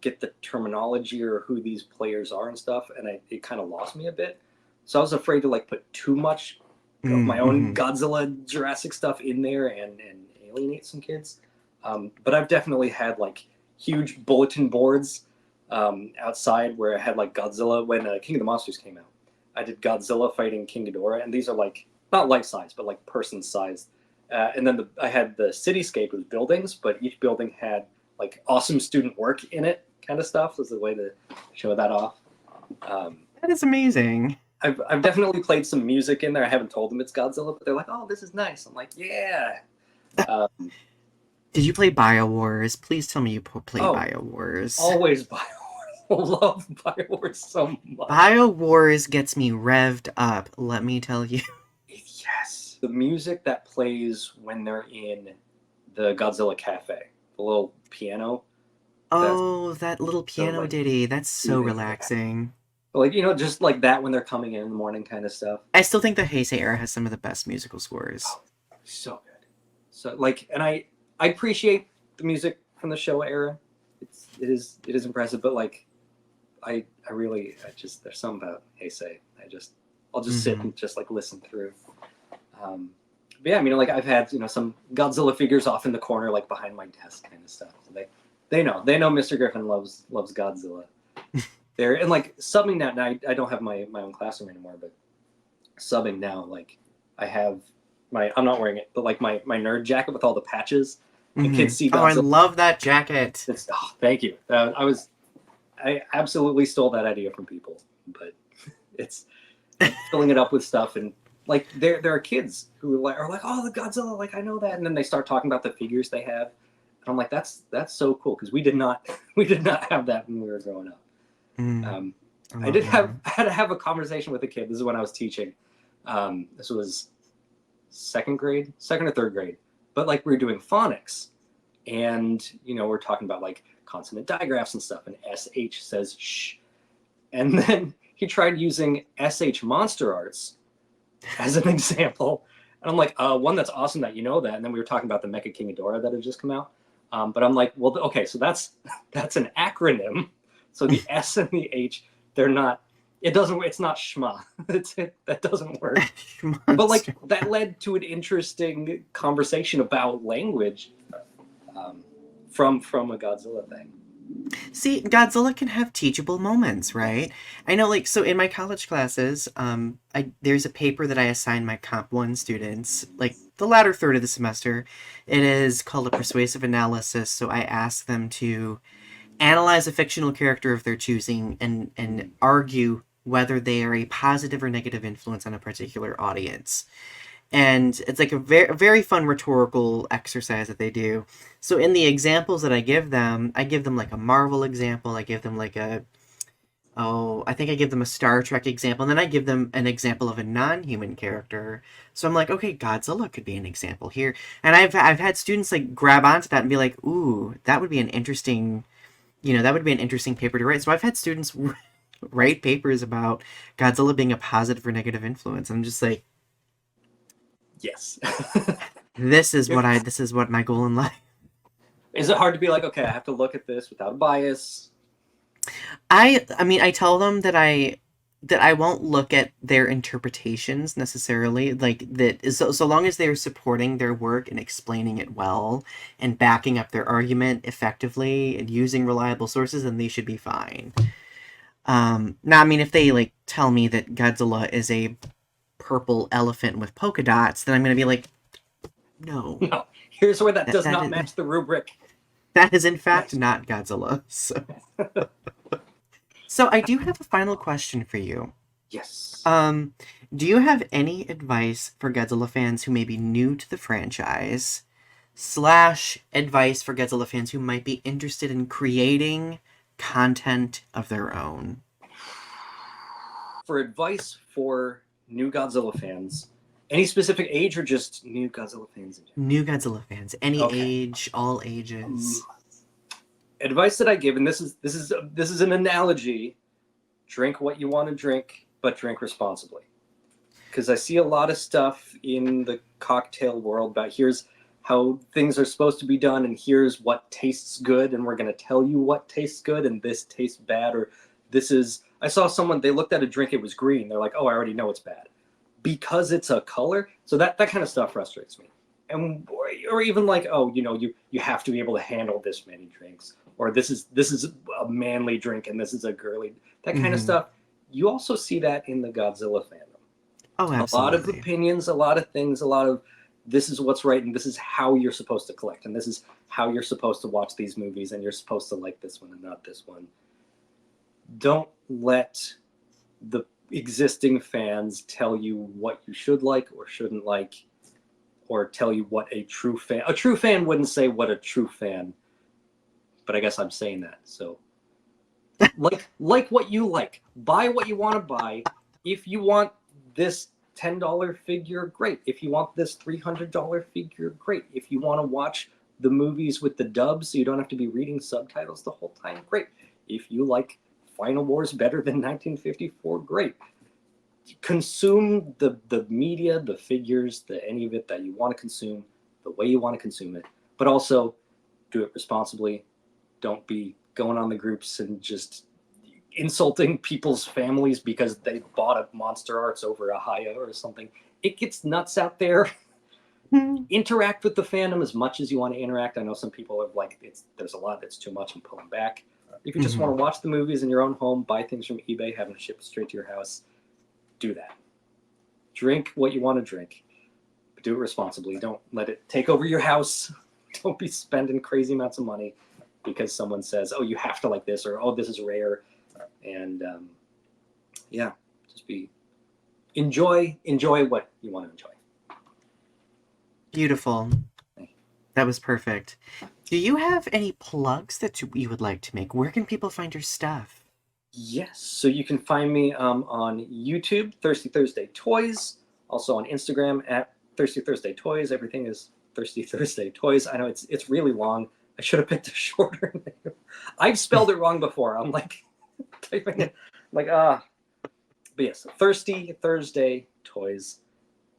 get the terminology or who these players are and stuff, and it kind of lost me a bit. so I was afraid to like put too much of my own Mm-hmm. Godzilla Jurassic stuff in there and alienate some kids. But I've definitely had like huge bulletin boards outside where I had like Godzilla when King of the Monsters came out. I did Godzilla fighting King Ghidorah, and these are like not life size, but like person sized. And then I had the cityscape with buildings, but each building had like awesome student work in it, kind of stuff. Was the way to show that off. Um, That is amazing. I've definitely played some music in there. I haven't told them it's Godzilla, but they're like, "Oh, this is nice." I'm like, "Yeah." Um, Did you play BioWars? Please tell me you played oh, BioWars. always Bioware. Love Bioware so much. BioWars gets me revved up, let me tell you. Yes, the music that plays when they're in the Godzilla cafe, the little piano. That's Oh, that little so piano like ditty. That's so soothing. Yeah. relaxing. Like just like that when they're coming in the morning, kind of stuff. I still think the Heisei era has some of the best musical scores. Oh, so good. So like, and I appreciate the music from the Showa era. It is impressive, but like I really I just there's something about Heisei. I'll just sit Mm-hmm. and just like listen through. But yeah, I mean, like I've had some Godzilla figures off in the corner, like behind my desk, kind of stuff. So they know Mr. Griffin loves Godzilla. There and like subbing now. Now I don't have my own classroom anymore, but subbing now, like I have I'm not wearing it, but like my nerd jacket with all the patches, and Mm-hmm. kids see Oh, I Godzilla. love that jacket. Thank you. I absolutely stole that idea from people, but it's filling it up with stuff and like there are kids who are like, oh, the Godzilla, like I know that, and then they start talking about the figures they have, and I'm like, that's so cool because we did not we did not have that when we were growing up. Mm, Um, I I love did that. I had to have a conversation with a kid. This is when I was teaching. This was second or third grade, but like we were doing phonics, and we're talking about like consonant digraphs and stuff, and sh says shh, and then he tried using sh monster arts as an example. And I'm like, one that's awesome that you know that. And then we were talking about the Mecha King Ghidorah that had just come out. But I'm like, well, okay, so that's an acronym. So the S and the H, they're not. It's not Shma. That doesn't work. But like Monster. that led to an interesting conversation about language um, from a Godzilla thing. See, Godzilla can have teachable moments, right? I know, like, so in my college classes, there's a paper that I assign my Comp 1 students, like, the latter third of the semester. It is called a persuasive analysis, so I ask them to analyze a fictional character of their choosing and argue whether they are a positive or negative influence on a particular audience. And it's like a very fun rhetorical exercise that they do. So in the examples that I give them like a Marvel example, I give them like I think I give them a Star Trek example, and then I give them an example of a non-human character. So I'm like, okay, Godzilla could be an example here. And I've had students like grab onto that and be like, ooh, that would be an interesting, that would be an interesting paper to write. So I've had students write papers about Godzilla being a positive or negative influence. I'm just like, Yes. this is what my goal in life. Is it hard to be like, okay, I have to look at this without a bias? I mean, I tell them that I won't look at their interpretations necessarily, like that, so long as they're supporting their work and explaining it well and backing up their argument effectively and using reliable sources, then they should be fine. Now, I mean, if they like tell me that Godzilla is a purple elephant with polka dots, then I'm gonna be like, no, No. Here's where that does that not is match the rubric. that is in fact Next. not Godzilla. So I do have a final question for you. Yes. Do you have any advice for Godzilla fans who may be new to the franchise, slash advice for Godzilla fans who might be interested in creating content of their own? For advice for new Godzilla fans, any specific age or just new Godzilla fans in general? New Godzilla fans, any Okay. age, all ages. Advice that I give, and this is an analogy: drink what you want to drink, but drink responsibly. Because I see a lot of stuff in the cocktail world about here's how things are supposed to be done, and here's what tastes good, and we're going to tell you what tastes good, and this tastes bad, or I saw someone, they looked at a drink, it was green. They're like, oh, I already know it's bad because it's a color. So that kind of stuff frustrates me. And or even like, oh, you have to be able to handle this many drinks, or this is a manly drink and this is a girly, that kind of Mm-hmm. stuff. You also see that in the Godzilla fandom. Oh, A lot of absolutely. opinions, a lot of things, a lot of this is what's right and this is how you're supposed to collect and this is how you're supposed to watch these movies and you're supposed to like this one and not this one. Don't let the existing fans tell you what you should like or shouldn't like, or tell you what a true fan wouldn't say what a true fan, but I guess I'm saying that. So like what you like, buy what you want to buy. If you want this $10 figure, great. If you want this $300 figure, great. If you want to watch the movies with the dubs so you don't have to be reading subtitles the whole time, great. If you like Final Wars better than 1954, great. Consume the media, the figures, any of it that you want to consume, the way you want to consume it, but also do it responsibly. Don't be going on the groups and just insulting people's families because they bought a Monster Arts over a Haya or something. It gets nuts out there. Interact with the fandom as much as you want to interact. I know some people are like, there's a lot that's too much and pulling back. If you just Mm-hmm. want to watch the movies in your own home, buy things from eBay, have them shipped straight to your house, do that. Drink what you want to drink, but do it responsibly. Don't let it take over your house. Don't be spending crazy amounts of money because someone says, oh, you have to like this, or oh, this is rare. And yeah, just enjoy what you want to enjoy. Beautiful. That was perfect. Do you have any plugs that you would like to make? Where can people find your stuff? Yes, so you can find me on YouTube, Thirsty Thursday Toys, also on Instagram at Thirsty Thursday Toys. Everything is Thirsty Thursday Toys. I know it's really long. I should have picked a shorter name. I've spelled it wrong before. I'm like typing it like but yes, Thirsty Thursday Toys,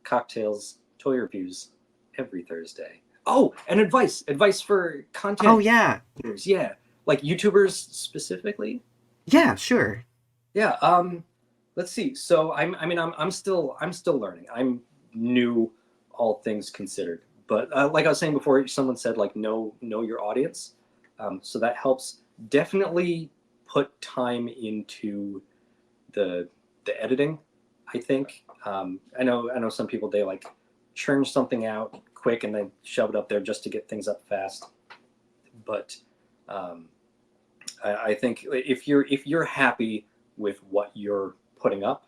cocktails, toy reviews every Thursday. Oh, and advice for Oh, content yeah. creators. Yeah, like YouTubers specifically. Yeah, sure. Yeah. Let's see. So I'm still learning. I'm new, all things considered. But like I was saying before, someone said like know your audience. So that helps. Definitely put time into the editing. I think. I know some people, they like churn something out quick and then shove it up there just to get things up fast. But um, I think if you're happy with what you're putting up,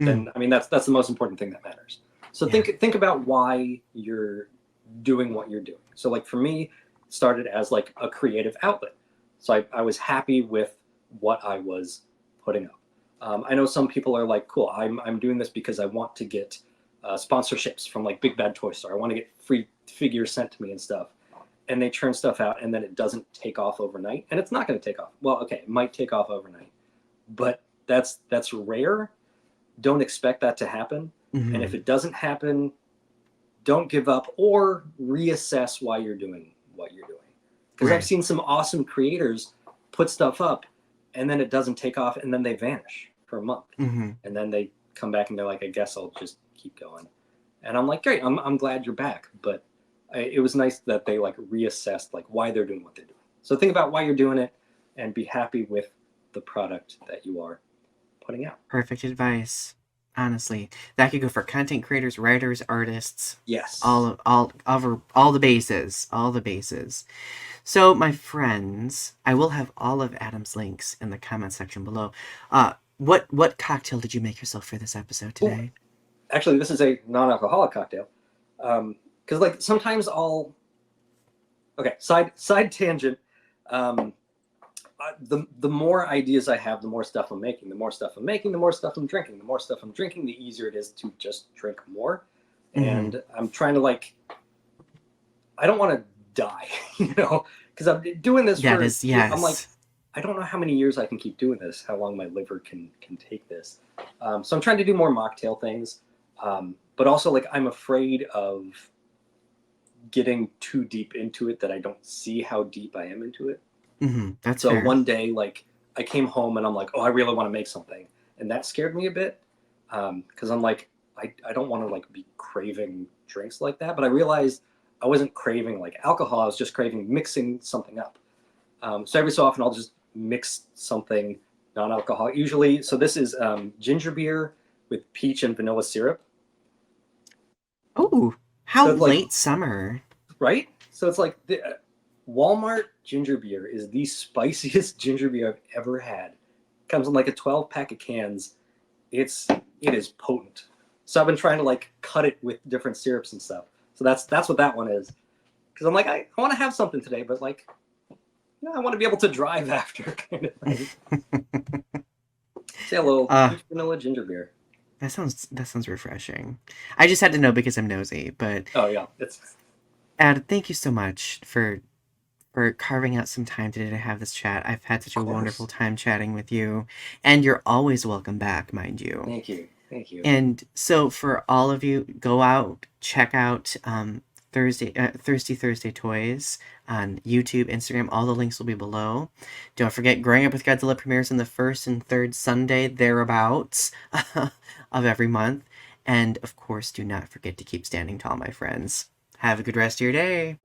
Mm, then I mean that's the most important thing that matters. So yeah. think about why you're doing what you're doing. So like for me, it started as like a creative outlet. So I was happy with what I was putting up. I know some people are like, cool, I'm doing this because I want to get sponsorships from like Big Bad Toy Store. I want to get free figures sent to me and stuff. And they churn stuff out and then it doesn't take off overnight. And it's not going to take off. Well, okay, it might take off overnight, but that's rare. Don't expect that to happen. And if Hmm. it doesn't happen, don't give up or reassess why you're doing what you're doing. Because I've Right. seen some awesome creators put stuff up and then it doesn't take off and then they vanish for a month. Hmm. And then they come back and they're like, I guess I'll just keep going. And I'm like, great, I'm glad you're back. But it was nice that they like reassessed like why they're doing what they're doing. So think about why you're doing it and be happy with the product that you are putting out. Perfect advice. Honestly, that could go for content creators, writers, artists, Yes. all the bases, all the bases. So, my friends, I will have all of Adam's links in the comment section below. What cocktail did you make yourself for this episode Oh, today? actually, this is a non-alcoholic cocktail. Because like sometimes I'll okay, side tangent. Um, the more ideas I have, the more stuff I'm making. The more stuff I'm making, the more stuff I'm drinking. The more stuff I'm drinking, the easier it is to just drink more. Hmm. And I'm trying to like, I don't want to die, because I'm doing this That for. is, I'm like, yes. I don't know how many years I can keep doing this. How long my liver can take this. So I'm trying to do more mocktail things, but also like I'm afraid of getting too deep into it that I don't see how deep I am into it. That's So fair. one day, like I came home and I'm like, oh, I really want to make something, and that scared me a bit because I'm like, I don't want to like be craving drinks like that. But I realized I wasn't craving like alcohol. I was just craving mixing something up. So every so often I'll just mix something non-alcoholic. Usually, so this is ginger beer with peach and vanilla syrup. Oh, how So it's like late summer. right. So it's like the Walmart ginger beer is the spiciest ginger beer I've ever had. Comes in like a 12 pack of cans. It is potent. So I've been trying to like cut it with different syrups and stuff. So that's what that one is. Because I'm like I want to have something today, but like I want to be able to drive after kind of thing. Say a little uh, peach vanilla ginger beer. that sounds refreshing. I just had to know because I'm nosy, but Oh yeah, it's Thank you so much for carving out some time today to have this chat. I've had such of a wonderful course. time chatting with you, and you're always welcome back, mind you. Thank you, thank you. And so for all of you, go out, check out Thirsty Thursday Toys on YouTube, Instagram. All the links will be below. Don't forget, Growing Up with Godzilla premieres on the first and third Sunday thereabouts of every month. And of course, do not forget to keep standing tall, my friends. Have a good rest of your day.